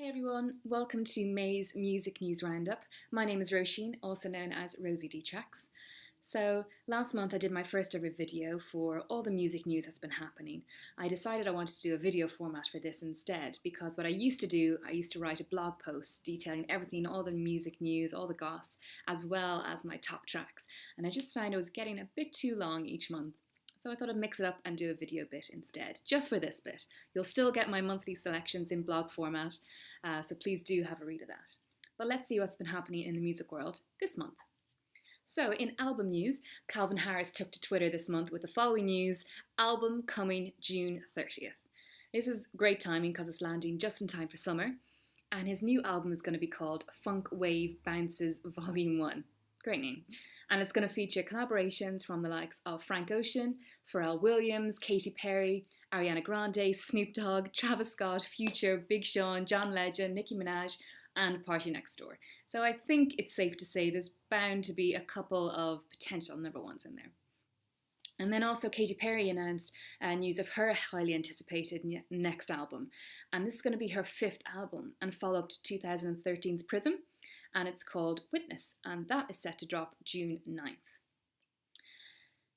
Hey everyone, welcome to May's Music News Roundup. My name is Roisin, also known as Rosie D Tracks. So last month I did my first ever video for all the music news that's been happening. I decided I wanted to do a video format for this instead because what I used to do, I used to write a blog post detailing everything, all the music news, all the goss, as well as my top tracks. And I just found it was getting a bit too long each month. So I thought I'd mix it up and do a video bit instead, just for this bit. You'll still get my monthly selections in blog format, so please do have a read of that. But let's see what's been happening in the music world this month. So in album news, Calvin Harris took to Twitter this month with the following news: album coming June 30th. This is great timing because it's landing just in time for summer, and his new album is going to be called Funk Wave Bounces Volume 1. Great name. And it's going to feature collaborations from the likes of Frank Ocean, Pharrell Williams, Katy Perry, Ariana Grande, Snoop Dogg, Travis Scott, Future, Big Sean, John Legend, Nicki Minaj, and Party Next Door. So I think it's safe to say there's bound to be a couple of potential number ones in there. And then also Katy Perry announced news of her highly anticipated next album. And this is going to be her fifth album and follow up to 2013's Prism. And it's called Witness, and that is set to drop June 9th.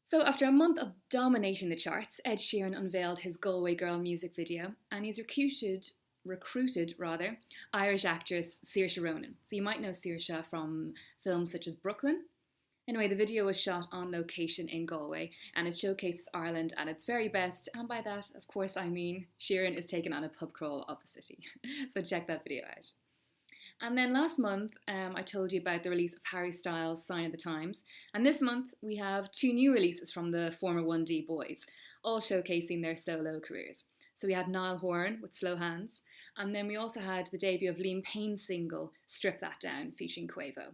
So after a month of dominating the charts, Ed Sheeran unveiled his Galway Girl music video, and he's recruited Irish actress Saoirse Ronan. So you might know Saoirse from films such as Brooklyn. Anyway, the video was shot on location in Galway, and it showcases Ireland at its very best, and by that, of course, I mean Sheeran is taken on a pub crawl of the city. So check that video out. And then last month, I told you about the release of Harry Styles' Sign of the Times. And this month, we have two new releases from the former 1D boys, all showcasing their solo careers. So we had Niall Horan with Slow Hands, and then we also had the debut of Liam Payne's single, Strip That Down, featuring Quavo.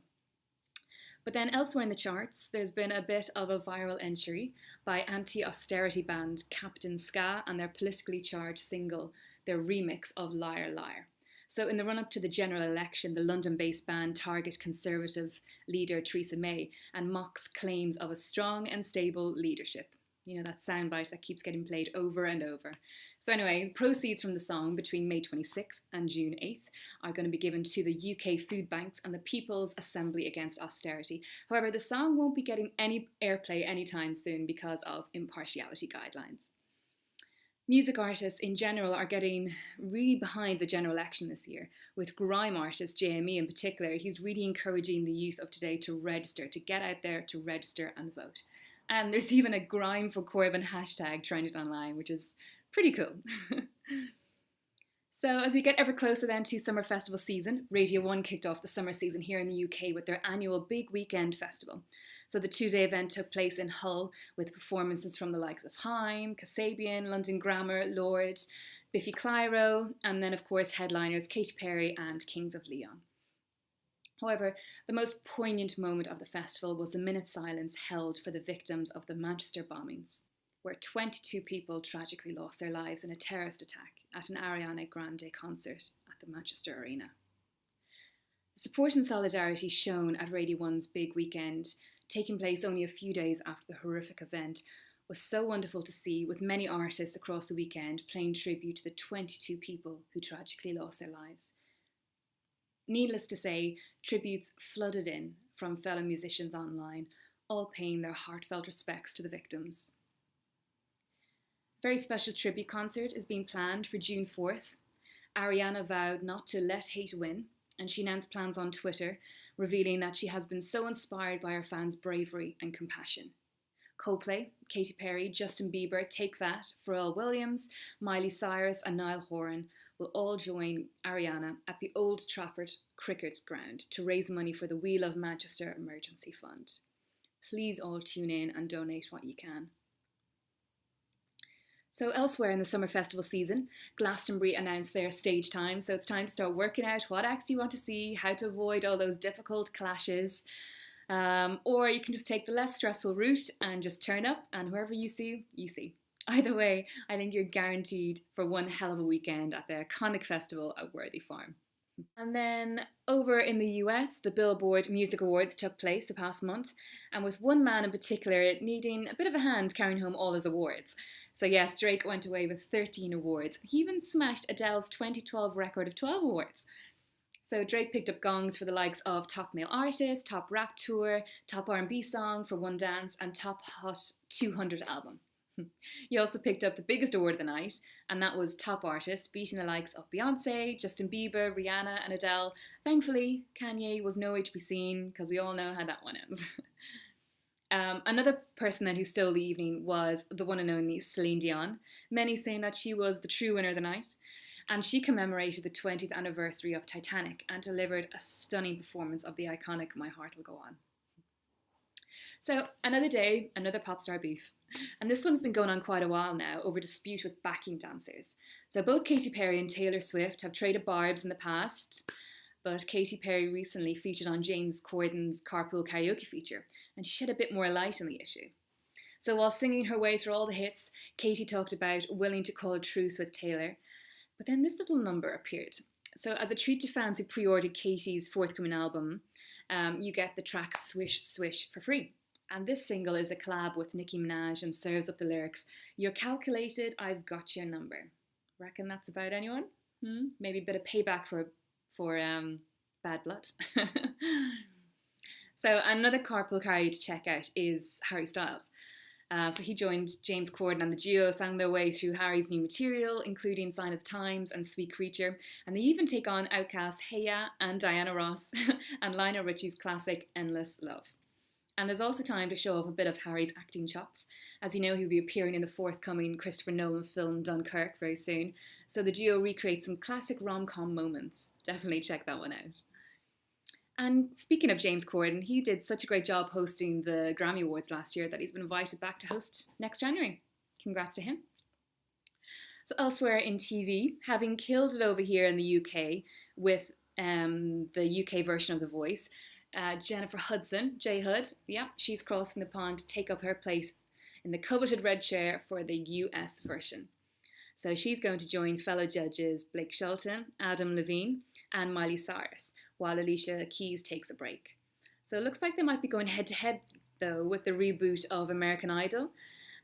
But then elsewhere in the charts, there's been a bit of a viral entry by anti-austerity band Captain Ska and their politically charged single, their remix of Liar Liar. So in the run-up to the general election, the London-based band target Conservative leader Theresa May and mocks claims of a strong and stable leadership. You know, that soundbite that keeps getting played over and over. So anyway, proceeds from the song between May 26th and June 8th are going to be given to the UK food banks and the People's Assembly Against Austerity. However, the song won't be getting any airplay anytime soon because of impartiality guidelines. Music artists in general are getting really behind the general election this year, with grime artist JME in particular. He's really encouraging the youth of today to register, to get out there to register and vote. And there's even a grime for Corbyn hashtag trending online, which is pretty cool. So as we get ever closer then to summer festival season, Radio 1 kicked off the summer season here in the UK with their annual Big Weekend Festival. So the two-day event took place in Hull with performances from the likes of Haim, Kasabian, London Grammar, Lord, Biffy Clyro, and then of course headliners Katy Perry and Kings of Leon. However, the most poignant moment of the festival was the minute silence held for the victims of the Manchester bombings, where 22 people tragically lost their lives in a terrorist attack at an Ariana Grande concert at the Manchester Arena. The support and solidarity shown at Radio 1's Big Weekend, taking place only a few days after the horrific event, was so wonderful to see, with many artists across the weekend paying tribute to the 22 people who tragically lost their lives. Needless to say, tributes flooded in from fellow musicians online, all paying their heartfelt respects to the victims. A very special tribute concert is being planned for June 4th. Ariana vowed not to let hate win, and she announced plans on Twitter, revealing that she has been so inspired by her fans' bravery and compassion. Coldplay, Katy Perry, Justin Bieber, Take That, Pharrell Williams, Miley Cyrus and Niall Horan will all join Ariana at the Old Trafford Cricket Ground to raise money for the We Love Manchester Emergency Fund. Please all tune in and donate what you can. So elsewhere in the summer festival season, Glastonbury announced their stage time, so it's time to start working out what acts you want to see, how to avoid all those difficult clashes, or you can just take the less stressful route and just turn up, and whoever you see, you see. Either way, I think you're guaranteed for one hell of a weekend at the iconic festival at Worthy Farm. And then over in the US, the Billboard Music Awards took place the past month, and with one man in particular needing a bit of a hand carrying home all his awards. So yes, Drake went away with 13 awards. He even smashed Adele's 2012 record of 12 awards. So Drake picked up gongs for the likes of Top Male Artist, Top Rap Tour, Top R&B Song for One Dance, and Top Hot 200 Album. He also picked up the biggest award of the night, and that was Top Artist, beating the likes of Beyonce, Justin Bieber, Rihanna, and Adele. Thankfully, Kanye was nowhere to be seen, because we all know how that one ends. Another person then who stole the evening was the one and only Celine Dion, many saying that she was the true winner of the night. And she commemorated the 20th anniversary of Titanic and delivered a stunning performance of the iconic My Heart Will Go On. So another day, another pop star beef. And this one's been going on quite a while now over dispute with backing dancers. So both Katy Perry and Taylor Swift have traded barbs in the past, but Katy Perry recently featured on James Corden's Carpool Karaoke feature, and she shed a bit more light on the issue. So while singing her way through all the hits, Katy talked about willing to call a truce with Taylor, but then this little number appeared. So as a treat to fans who pre-ordered Katy's forthcoming album, you get the track Swish Swish for free. And this single is a collab with Nicki Minaj and serves up the lyrics, "You're calculated, I've got your number." Reckon that's about anyone? Maybe a bit of payback for bad blood. So another Carpool Karaoke to check out is Harry Styles. So he joined James Corden and the duo sang their way through Harry's new material, including Sign of the Times and Sweet Creature. And they even take on Outkast's Hey Ya and Diana Ross and Lionel Richie's classic Endless Love. And there's also time to show off a bit of Harry's acting chops. As you know, he'll be appearing in the forthcoming Christopher Nolan film Dunkirk very soon. So the duo recreate some classic rom-com moments. Definitely check that one out. And speaking of James Corden, he did such a great job hosting the Grammy Awards last year that he's been invited back to host next January. Congrats to him. So elsewhere in TV, having killed it over here in the UK with the UK version of The Voice, Jennifer Hudson, J Hud, she's crossing the pond to take up her place in the coveted red chair for the US version. So she's going to join fellow judges Blake Shelton, Adam Levine, and Miley Cyrus, while Alicia Keys takes a break. So it looks like they might be going head to head, though, with the reboot of American Idol.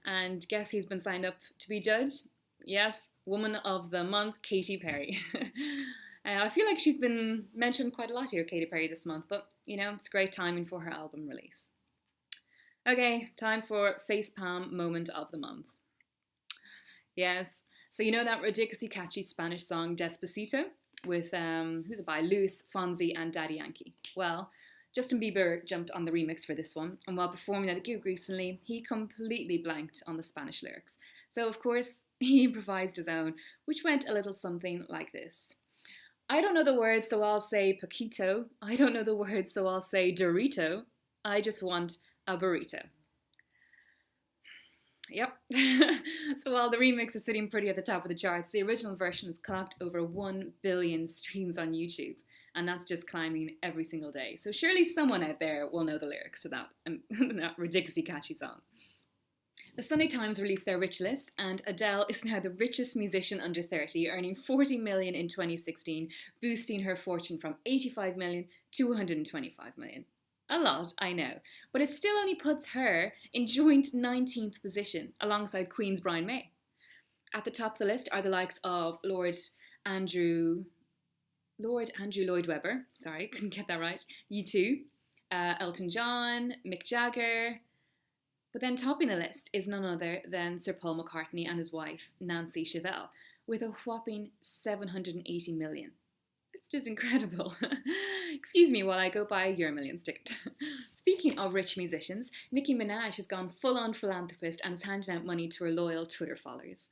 And guess who's been signed up to be judge? Yes, Woman of the Month, Katy Perry. I feel like she's been mentioned quite a lot here, Katy Perry, this month, but, it's great timing for her album release. Okay, time for Facepalm Moment of the Month. Yes, so you know that ridiculously catchy Spanish song Despacito with, who's it by? Luis Fonsi and Daddy Yankee. Well, Justin Bieber jumped on the remix for this one, and while performing at a gig recently, he completely blanked on the Spanish lyrics. So, of course, he improvised his own, which went a little something like this. I don't know the words, so I'll say Paquito. I don't know the words, so I'll say Dorito. I just want a burrito. Yep. So while the remix is sitting pretty at the top of the charts, the original version has clocked over 1 billion streams on YouTube. And that's just climbing every single day. So surely someone out there will know the lyrics to that ridiculously catchy song. The Sunday Times released their Rich List, and Adele is now the richest musician under 30, earning 40 million in 2016, boosting her fortune from 85 million to 125 million. A lot, I know, but it still only puts her in joint 19th position alongside Queen's Brian May. At the top of the list are the likes of Lord Andrew Lloyd Webber, sorry, couldn't get that right, U2, Elton John, Mick Jagger. But then topping the list is none other than Sir Paul McCartney and his wife, Nancy Chevelle, with a whopping 780 million. It's just incredible. Excuse me while I go buy your millions ticket. Speaking of rich musicians, Nicki Minaj has gone full-on philanthropist and is handing out money to her loyal Twitter followers.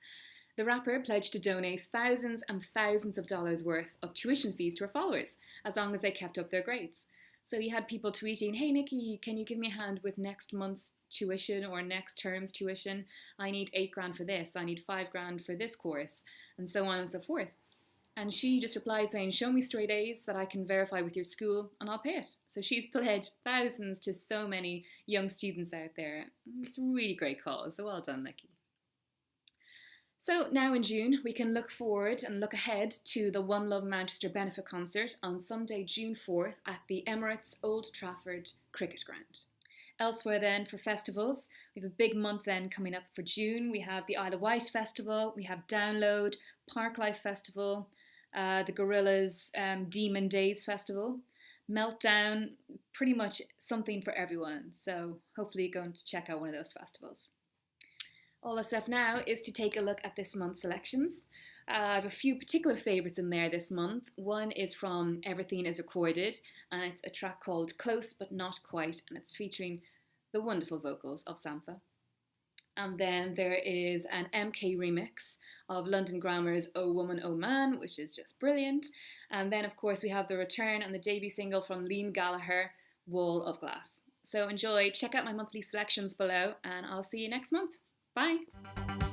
The rapper pledged to donate thousands and thousands of dollars worth of tuition fees to her followers, as long as they kept up their grades. So you had people tweeting, "Hey Nikki, can you give me a hand with next month's tuition or next term's tuition? I need $8,000 for this, I need $5,000 for this course," and so on and so forth. And she just replied saying, "Show me straight A's that I can verify with your school and I'll pay it." So she's pledged thousands to so many young students out there. It's a really great cause, so well done, Nikki. So now in June, we can look forward and look ahead to the One Love Manchester benefit concert on Sunday, June 4th at the Emirates Old Trafford Cricket Ground. Elsewhere then for festivals, we have a big month then coming up for June. We have the Isle of Wight Festival, we have Download, Parklife Festival, the Gorillas Demon Days Festival, Meltdown, pretty much something for everyone. So hopefully you're going to check out one of those festivals. All that's left now is to take a look at this month's selections. I have a few particular favourites in there this month. One is from Everything Is Recorded, and it's a track called Close But Not Quite, and it's featuring the wonderful vocals of Sampha. And then there is an MK remix of London Grammar's Oh Woman, Oh Man, which is just brilliant. And then, of course, we have the return and the debut single from Liam Gallagher, Wall of Glass. So enjoy, check out my monthly selections below, and I'll see you next month. Bye!